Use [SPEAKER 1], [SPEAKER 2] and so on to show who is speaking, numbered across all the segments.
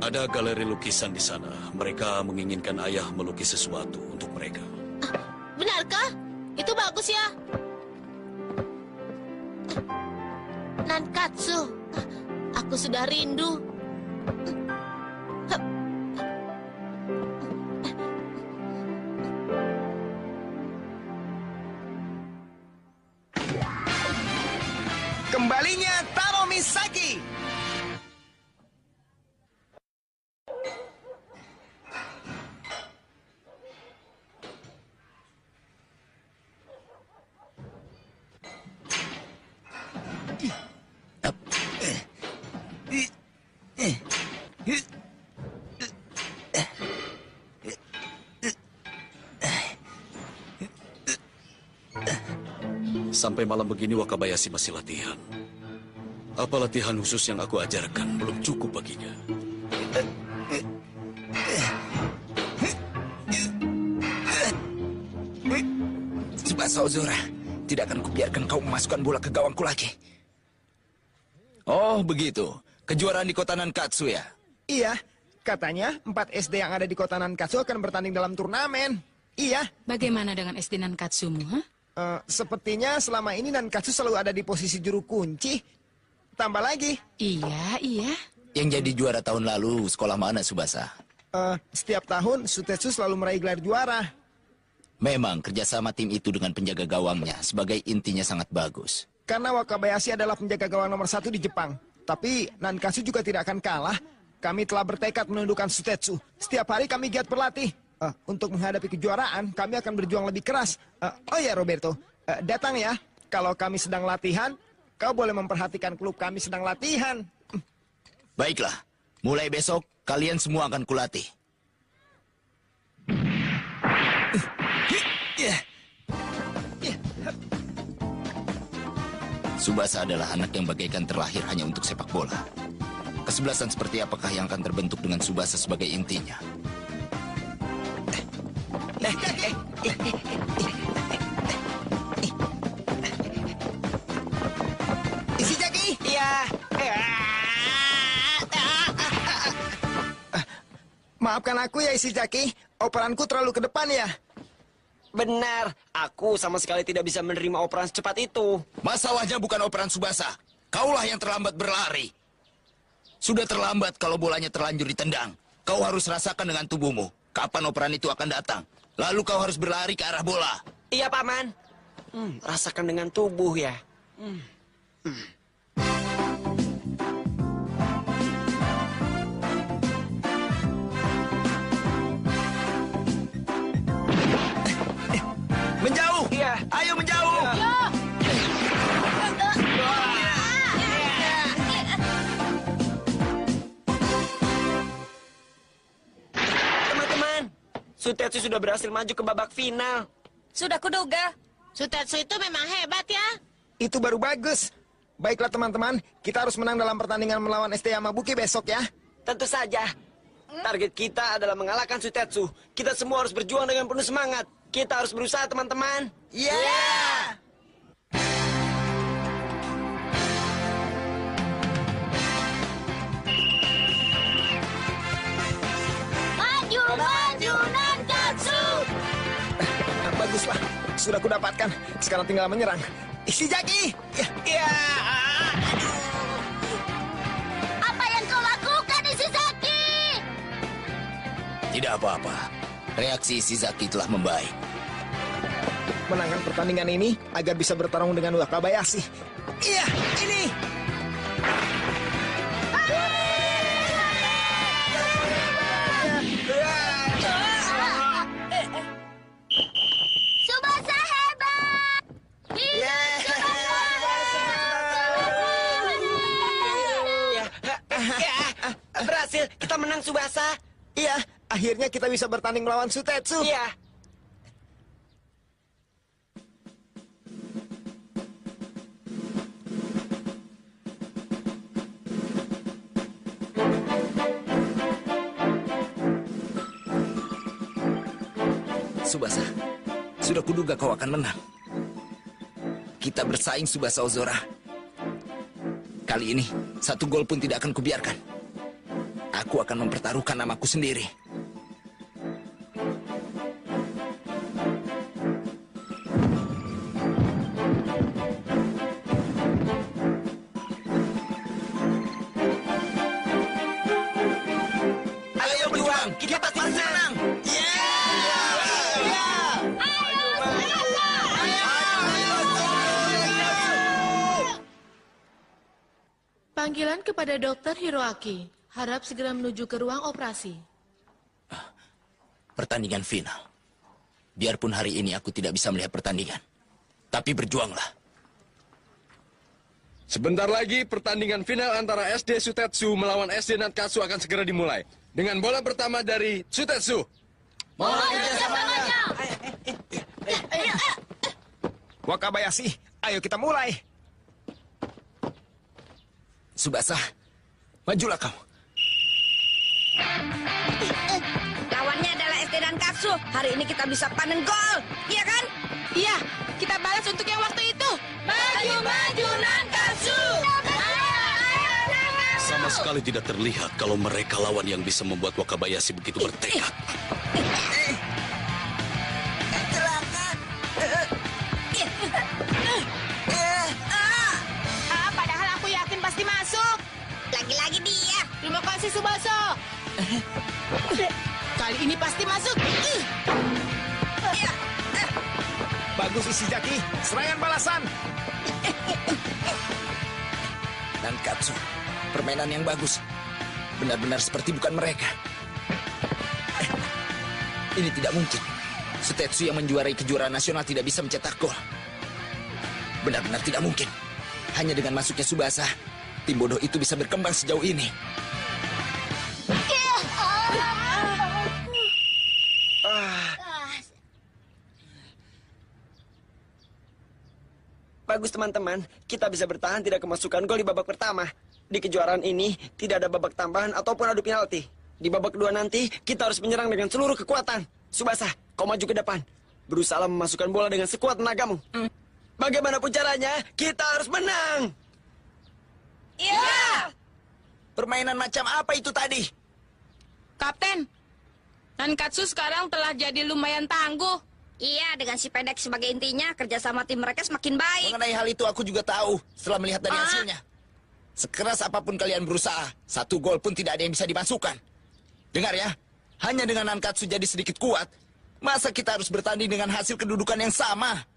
[SPEAKER 1] Ada galeri lukisan di sana. Mereka menginginkan ayah melukis sesuatu untuk mereka.
[SPEAKER 2] Benarkah? Itu bagus ya. Nankatsu. Aku sudah rindu.
[SPEAKER 3] Kembalinya Taro Misaki.
[SPEAKER 1] Sampai malam begini Wakabayashi masih latihan. Apa latihan khusus yang aku ajarkan belum cukup baginya?
[SPEAKER 3] Tsubasa Ozora, tidak akan kubiarkan kau memasukkan bola ke gawangku lagi. Oh, begitu. Kejuaraan di kota Nankatsu ya?
[SPEAKER 4] Iya, katanya 4 SD yang ada di kota Nankatsu akan bertanding dalam turnamen. Iya.
[SPEAKER 5] Bagaimana dengan SD Nankatsumu, ha?
[SPEAKER 4] Sepertinya selama ini Nankatsu selalu ada di posisi juru kunci. Tambah lagi.
[SPEAKER 5] Iya.
[SPEAKER 3] Yang jadi juara tahun lalu, sekolah mana, Tsubasa?
[SPEAKER 4] Setiap tahun, Sutetsu selalu meraih gelar juara.
[SPEAKER 3] Memang, kerjasama tim itu dengan penjaga gawangnya sebagai intinya sangat bagus.
[SPEAKER 4] Karena Wakabayashi adalah penjaga gawang nomor 1 di Jepang. Tapi Nankatsu juga tidak akan kalah. Kami telah bertekad menundukkan Sutetsu. Setiap hari kami giat berlatih. Untuk menghadapi kejuaraan, kami akan berjuang lebih keras. Oh ya, Roberto, datang ya. Kalau kami sedang latihan, kau boleh memperhatikan klub kami sedang latihan.
[SPEAKER 3] Baiklah, mulai besok kalian semua akan kulatih. Tsubasa adalah anak yang bagaikan terlahir hanya untuk sepak bola. Kesebelasan seperti apakah yang akan terbentuk dengan Tsubasa sebagai intinya?
[SPEAKER 4] Ishizaki!
[SPEAKER 6] Iya.
[SPEAKER 4] Maafkan aku ya, Ishizaki. Operanku terlalu ke depan ya.
[SPEAKER 6] Benar, aku sama sekali tidak bisa menerima operan secepat itu.
[SPEAKER 3] Masalahnya bukan operan Tsubasa. Kaulah yang terlambat berlari. Sudah terlambat kalau bolanya terlanjur ditendang. Kau harus rasakan dengan tubuhmu. Kapan operan itu akan datang? Lalu kau harus berlari ke arah bola.
[SPEAKER 6] Iya, Paman. Rasakan dengan tubuh ya.
[SPEAKER 3] Menjauh!
[SPEAKER 6] Iya.
[SPEAKER 3] Ayo menjauh!
[SPEAKER 6] Teman-teman, Sutetsu sudah berhasil maju ke babak final.
[SPEAKER 2] Sudah kuduga. Sutetsu itu memang hebat ya.
[SPEAKER 4] Itu baru bagus. Baiklah teman-teman, kita harus menang dalam pertandingan melawan ST Yamabuki besok ya.
[SPEAKER 6] Tentu saja. Target kita adalah mengalahkan Sutetsu. Kita semua harus berjuang dengan penuh semangat. Kita harus berusaha, teman-teman.
[SPEAKER 4] Yeah!
[SPEAKER 2] Maju Nankatsu.
[SPEAKER 4] Baguslah, sudah kudapatkan. Sekarang tinggal menyerang. Ishizaki! Ya.
[SPEAKER 2] Apa yang kau lakukan, Ishizaki?
[SPEAKER 3] Tidak apa-apa. Reaksi Ishizaki telah membaik.
[SPEAKER 4] Menangkan pertandingan ini agar bisa bertarung dengan Wakabayashi. Iya, ini!
[SPEAKER 2] Tsubasa hebat!
[SPEAKER 6] Berhasil, kita menang, Tsubasa.
[SPEAKER 4] Iya, akhirnya kita bisa bertanding melawan Sutetsu.
[SPEAKER 6] Iya.
[SPEAKER 3] Tsubasa, sudah kuduga kau akan menang. Kita bersaing, Tsubasa Ozora. Kali ini, 1 gol pun tidak akan kubiarkan. Aku akan mempertaruhkan namaku sendiri. Ayo berjuang, kita pasti menang.
[SPEAKER 2] Panggilan kepada Dokter Hiroaki. Harap segera menuju ke ruang operasi.
[SPEAKER 3] Pertandingan final. Biarpun hari ini aku tidak bisa melihat pertandingan. Tapi berjuanglah.
[SPEAKER 7] Sebentar lagi pertandingan final antara SD Sutetsu melawan SD Nankatsu akan segera dimulai. Dengan bola pertama dari Sutetsu.
[SPEAKER 4] Wakabayashi, ayo kita mulai.
[SPEAKER 3] Tsubasa, majulah kau.
[SPEAKER 8] Lawannya adalah SD Nankatsu. Hari ini kita bisa panen gol, iya kan?
[SPEAKER 2] Iya, kita balas untuk yang waktu itu.
[SPEAKER 8] Maju Nankatsu!
[SPEAKER 1] Sama sekali tidak terlihat kalau mereka lawan yang bisa membuat Wakabayashi begitu bertekad.
[SPEAKER 2] Padahal aku yakin pasti masuk.
[SPEAKER 8] Lagi-lagi dia.
[SPEAKER 2] Terima kasih, Subaso. Kali ini pasti masuk.
[SPEAKER 4] Bagus Ishizaki, serangan balasan.
[SPEAKER 3] Nankatsu, permainan yang bagus. Benar-benar seperti bukan mereka. Ini tidak mungkin. Sutetsu yang menjuarai kejuaraan nasional tidak bisa mencetak gol. Benar-benar tidak mungkin. Hanya dengan masuknya Tsubasa, tim bodoh itu bisa berkembang sejauh ini.
[SPEAKER 6] Bagus teman-teman, kita bisa bertahan tidak kemasukan gol di babak pertama. Di kejuaraan ini tidak ada babak tambahan ataupun adu penalti. Di babak kedua nanti kita harus menyerang dengan seluruh kekuatan. Tsubasa, kau maju ke depan. Berusaha memasukkan bola dengan sekuat tenagamu. Bagaimanapun caranya, kita harus menang.
[SPEAKER 8] Iya!
[SPEAKER 3] Permainan macam apa itu tadi?
[SPEAKER 5] Kapten, Nankatsu sekarang telah jadi lumayan tangguh.
[SPEAKER 8] Iya, dengan si pendek sebagai intinya, kerjasama tim mereka semakin baik.
[SPEAKER 3] Mengenai hal itu aku juga tahu setelah melihat dari hasilnya. Sekeras apapun kalian berusaha, 1 gol pun tidak ada yang bisa dimasukkan. Dengar ya, hanya dengan Nankatsu jadi sedikit kuat, masa kita harus bertanding dengan hasil kedudukan yang sama?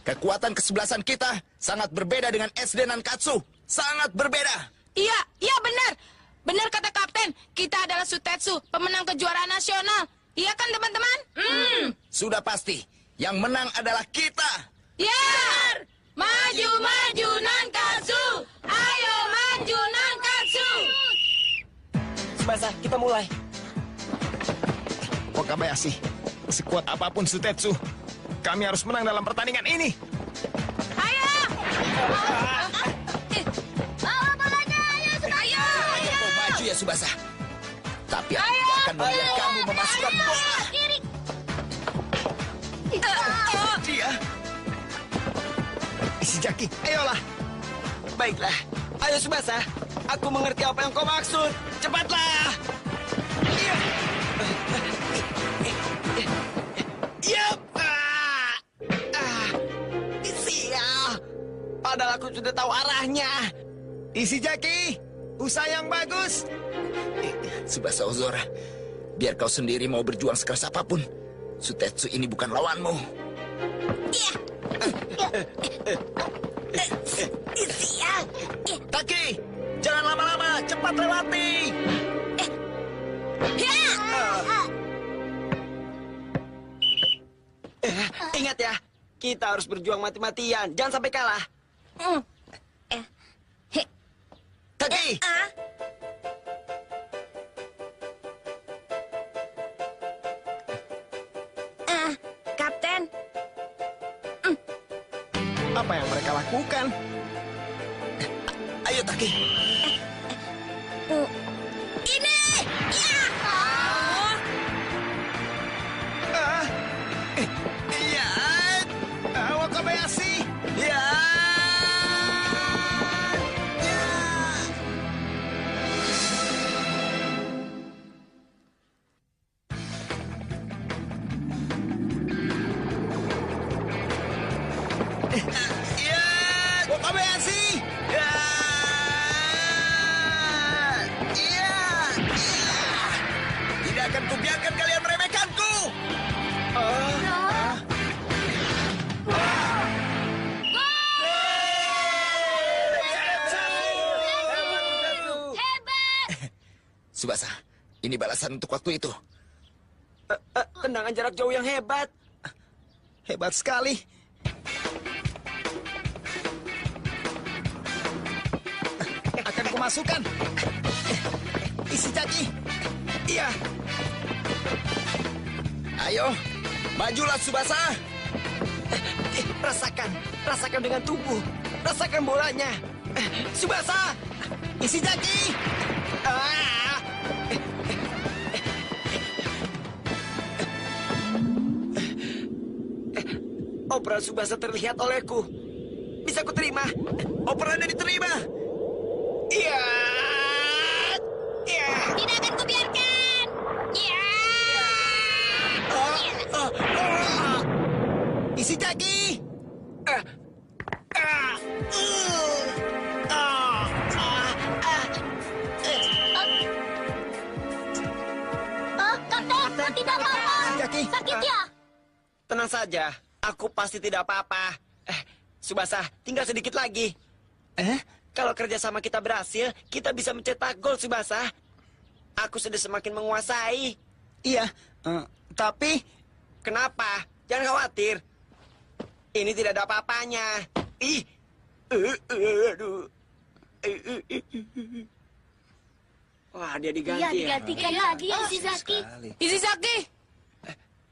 [SPEAKER 3] Kekuatan kesebelasan kita sangat berbeda dengan SD Nankatsu. Sangat berbeda.
[SPEAKER 5] Iya, iya benar. Benar kata Kapten, kita adalah Sutetsu, pemenang kejuaraan nasional. Iya kan teman-teman?
[SPEAKER 3] Sudah pasti, yang menang adalah kita.
[SPEAKER 5] Ya! Maju, maju Nankatsu! Ayo maju Nankatsu!
[SPEAKER 6] Tsubasa, kita mulai.
[SPEAKER 4] Wakabayashi, sekuat apapun Sutetsu, kami harus menang dalam pertandingan ini.
[SPEAKER 5] Ayo!
[SPEAKER 8] Bawa bolanya, ayo, ayo!
[SPEAKER 3] Kau maju ya Tsubasa. Tapi aku akan membiarkan kamu memasukkan bola.
[SPEAKER 4] Dia. Ishizaki, ayolah.
[SPEAKER 6] Baiklah. Ayo Tsubasa, aku mengerti apa yang kau maksud. Cepatlah. Yap. Sial. Padahal aku sudah tahu arahnya.
[SPEAKER 4] Ishizaki, usaha yang bagus.
[SPEAKER 3] Tsubasa Ozora, biar kau sendiri mau berjuang sekeras apapun, Sutetsu ini bukan lawanmu.
[SPEAKER 8] Sial.
[SPEAKER 3] Taki, jangan lama-lama, cepat lewati.
[SPEAKER 6] Ingat ya, kita harus berjuang mati-matian. Jangan sampai kalah.
[SPEAKER 3] Taki,
[SPEAKER 8] Kapten,
[SPEAKER 4] Apa yang mereka lakukan?
[SPEAKER 3] ayo Taki.
[SPEAKER 8] ini! Ya!
[SPEAKER 4] Iya. Wakabayashi.
[SPEAKER 3] Ya. Subasa, ini balasan untuk waktu itu.
[SPEAKER 6] Tendangan jarak jauh yang hebat.
[SPEAKER 4] Hebat sekali. Akan kumasukkan. Isi Jaki.
[SPEAKER 3] Iya. Ayo, majulah Subasa.
[SPEAKER 6] Rasakan dengan tubuh. Rasakan bolanya. Subasa,
[SPEAKER 4] Isi Jaki.
[SPEAKER 6] Operan Subasa terlihat olehku. Bisa ku terima.
[SPEAKER 3] Operannya diterima.
[SPEAKER 6] Iya. Iya.
[SPEAKER 8] Tidak akan kubiarkan. Ya.
[SPEAKER 4] Isi Jaki.
[SPEAKER 8] Oh, Kapten, tidak apa-apa.
[SPEAKER 4] Jaki.
[SPEAKER 8] Sakit ya?
[SPEAKER 6] Tenang saja. Aku pasti tidak apa-apa. Subasa, tinggal sedikit lagi. Kalau kerjasama kita berhasil, kita bisa mencetak gol, Subasa. Aku sudah semakin menguasai.
[SPEAKER 4] Iya, tapi
[SPEAKER 6] Kenapa? Jangan khawatir. Ini tidak ada apa-apanya. Ih. Aduh. Wah, dia diganti
[SPEAKER 8] Iya,
[SPEAKER 6] ya.
[SPEAKER 8] digantikan lagi ya, Ishizaki.
[SPEAKER 5] Ishizaki,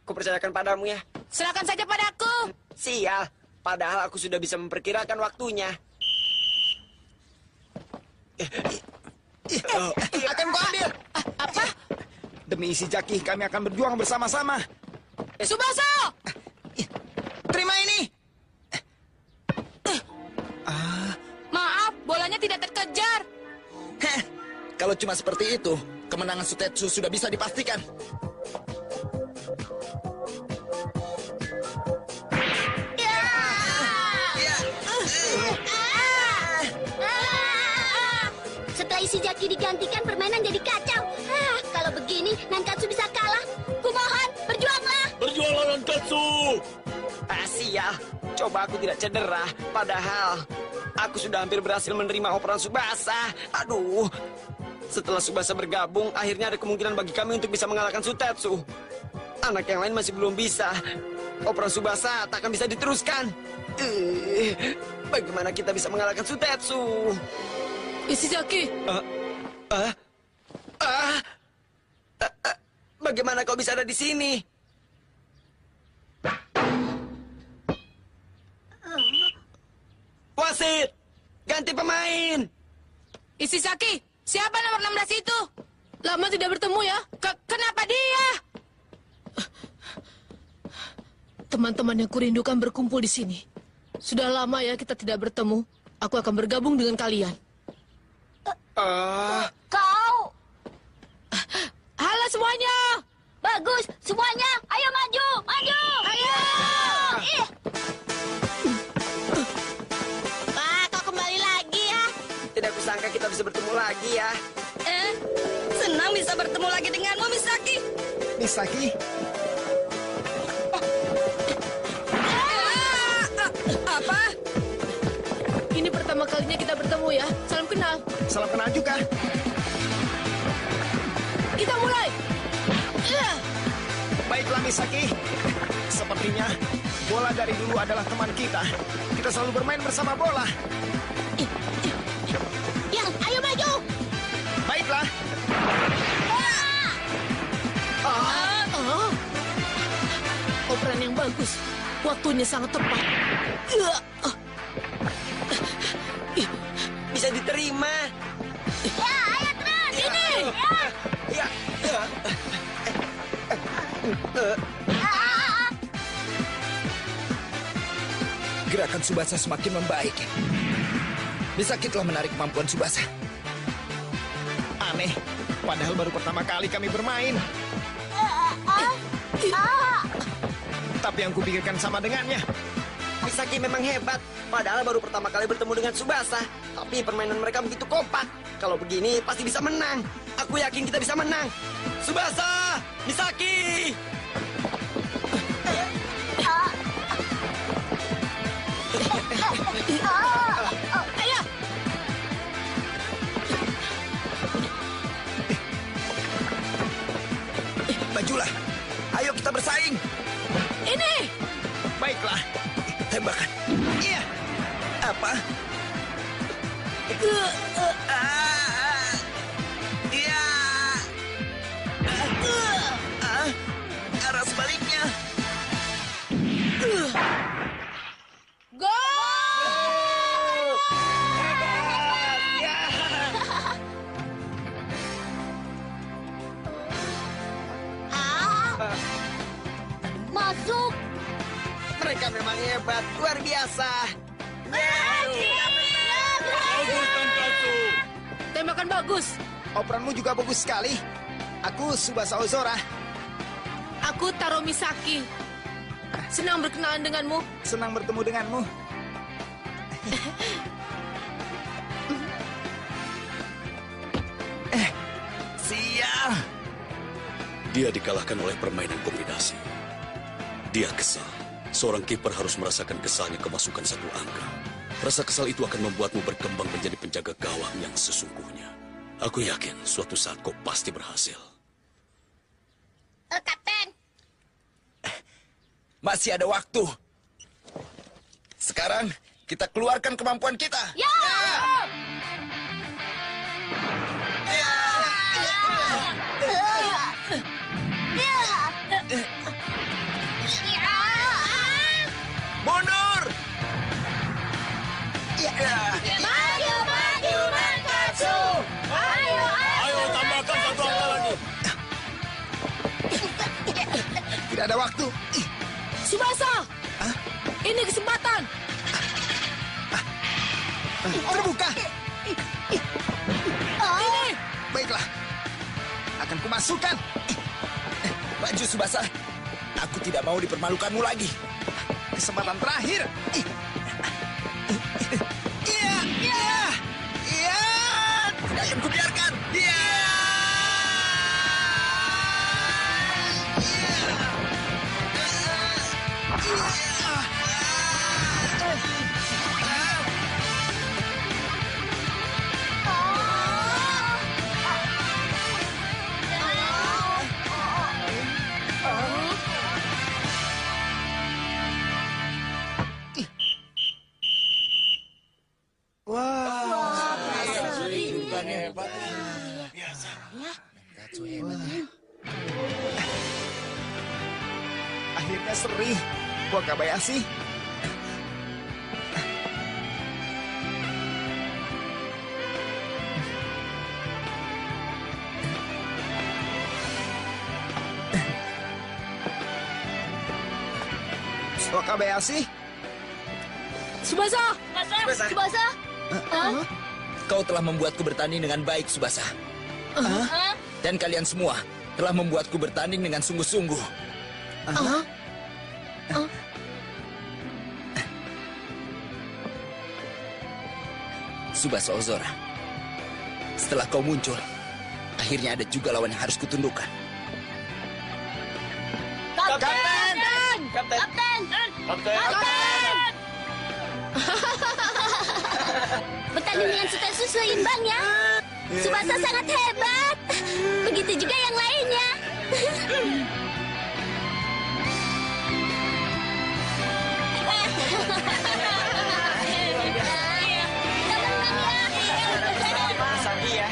[SPEAKER 6] Kupercayakan padamu ya.
[SPEAKER 5] serahkan saja padaku.
[SPEAKER 6] Sial. Padahal aku sudah bisa memperkirakan waktunya.
[SPEAKER 4] akan kuambil.
[SPEAKER 5] Apa?
[SPEAKER 4] Demi Isi Jaki, kami akan berjuang bersama-sama.
[SPEAKER 5] Subasa!
[SPEAKER 4] Terima ini.
[SPEAKER 5] Maaf, bolanya tidak terkejar.
[SPEAKER 3] Heh, kalau cuma seperti itu, kemenangan Sutetsu sudah bisa dipastikan.
[SPEAKER 8] Setelah Ishizaki digantikan, permainan jadi kacau. Kalau begini, Nankatsu bisa kalah. Kumohon, berjuanglah.
[SPEAKER 1] Berjuanglah Nankatsu!
[SPEAKER 6] Sial. Coba aku tidak cedera. Padahal aku sudah hampir berhasil menerima operan Subasa. Aduh. Setelah Subasa bergabung, akhirnya ada kemungkinan bagi kami untuk bisa mengalahkan Sutetsu. Anak yang lain masih belum bisa. Operan Subasa tak akan bisa diteruskan. Bagaimana kita bisa mengalahkan Sutetsu?
[SPEAKER 5] Ishizaki,
[SPEAKER 6] Bagaimana kau bisa ada di sini? Wasit, ganti pemain.
[SPEAKER 5] Ishizaki, siapa nomor 16 itu? Lama tidak bertemu ya. Kenapa dia? Teman-teman yang kurindukan berkumpul di sini. Sudah lama ya kita tidak bertemu. Aku akan bergabung dengan kalian.
[SPEAKER 8] Kau.
[SPEAKER 5] Halo semuanya.
[SPEAKER 8] Bagus, semuanya. Ayo maju, maju.
[SPEAKER 5] Ayo.
[SPEAKER 8] Wah, kau kembali lagi ya.
[SPEAKER 6] Tidak kusangka kita bisa bertemu lagi ya.
[SPEAKER 8] Senang bisa bertemu lagi denganmu, Misaki.
[SPEAKER 4] Misaki,
[SPEAKER 5] Apa? Ini pertama kalinya kita bertemu ya. Salam kenal.
[SPEAKER 4] salam kenal juga.
[SPEAKER 5] Kita mulai.
[SPEAKER 4] Baiklah Misaki. Sepertinya bola dari dulu adalah teman kita. Kita selalu bermain bersama bola.
[SPEAKER 8] Ya, ayo maju.
[SPEAKER 4] Baiklah.
[SPEAKER 2] Operan yang bagus. Waktunya sangat tepat.
[SPEAKER 6] Bisa diterima.
[SPEAKER 8] Ya, ayo terus. Ini.
[SPEAKER 6] Ya.
[SPEAKER 3] Gerakan Subasa semakin membaik. Misaki telah menarik kemampuan Subasa.
[SPEAKER 4] Aneh. Padahal baru pertama kali kami bermain. Tapi yang kupikirkan sama dengannya.
[SPEAKER 6] Misaki memang hebat. Padahal baru pertama kali bertemu dengan Subasa. Tapi permainan mereka begitu kompak. Kalau begini pasti bisa menang. Aku yakin kita bisa menang. Subasa! Misaki!
[SPEAKER 5] Ayo.
[SPEAKER 3] Majulah. Ayo kita bersaing.
[SPEAKER 5] Ini!
[SPEAKER 3] Baiklah. Tembakan. Iya. Apa? Iya. Arah sebaliknya.
[SPEAKER 5] Gol!
[SPEAKER 8] Masuk.
[SPEAKER 6] Mereka memang hebat, luar biasa.
[SPEAKER 5] Tembakan bagus.
[SPEAKER 4] Operanmu juga bagus sekali. Aku Tsubasa Ozora.
[SPEAKER 5] Aku Taro Misaki. Senang berkenalan denganmu.
[SPEAKER 4] Senang bertemu denganmu.
[SPEAKER 3] Sial.
[SPEAKER 1] Dia dikalahkan oleh permainan kombinasi. Dia kesal. Seorang kiper harus merasakan kesalnya kemasukan satu angka. Rasa kesal itu akan membuatmu berkembang menjadi penjaga gawang yang sesungguhnya. Aku yakin suatu saat kau pasti berhasil.
[SPEAKER 8] Kapten.
[SPEAKER 3] Masih ada waktu. Sekarang kita keluarkan kemampuan kita.
[SPEAKER 8] Ya!
[SPEAKER 3] Mundur.
[SPEAKER 8] Maju, maju, Nankatsu! Ayo, ayo!
[SPEAKER 1] Tambahkan satu angka lagi.
[SPEAKER 4] Tidak ada waktu.
[SPEAKER 5] Tsubasa! Ini kesempatan.
[SPEAKER 4] Terbuka.
[SPEAKER 5] Ini!
[SPEAKER 4] Baiklah. Akan kumasukkan.
[SPEAKER 3] Maju, Tsubasa. Aku tidak mau dipermalukanmu lagi.
[SPEAKER 4] Kesempatan terakhir. Iya, iya, iya.
[SPEAKER 3] Tidak akan kubiarkan. Iya.
[SPEAKER 4] Akhirnya seri. Wakabayashi. Wakabayashi.
[SPEAKER 5] Tsubasa!
[SPEAKER 8] Tsubasa?
[SPEAKER 3] Kau telah membuatku bertanding dengan baik, Tsubasa. Dan kalian semua telah membuatku bertanding dengan sungguh-sungguh. Tsubasa Ozora, setelah kau muncul, akhirnya ada juga lawan yang harus kutundukkan.
[SPEAKER 8] Kapten!
[SPEAKER 6] Kapten!
[SPEAKER 8] Kapten! Bertanding dengan Sutetsu seimbang ya. Tsubasa sangat hebat. Begitu juga yang lainnya.
[SPEAKER 6] Iya.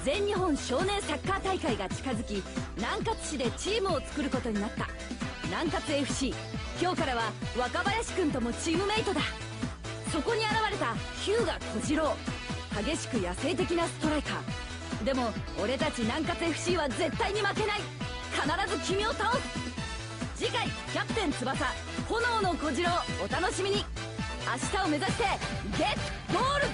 [SPEAKER 9] 全日本少年サッカー大会が近づき、南葛市でチームを作ることになった南葛 FC。 今日からは若林くんともチームメイトだ。そこに現れた日向小次郎、激しく野生的なストライカー。でも俺たち南葛 FC は絶対に負けない。必ず君を倒す。次回キャプテン翼、炎の小次郎、お楽しみに。明日を目指してゲットゴール。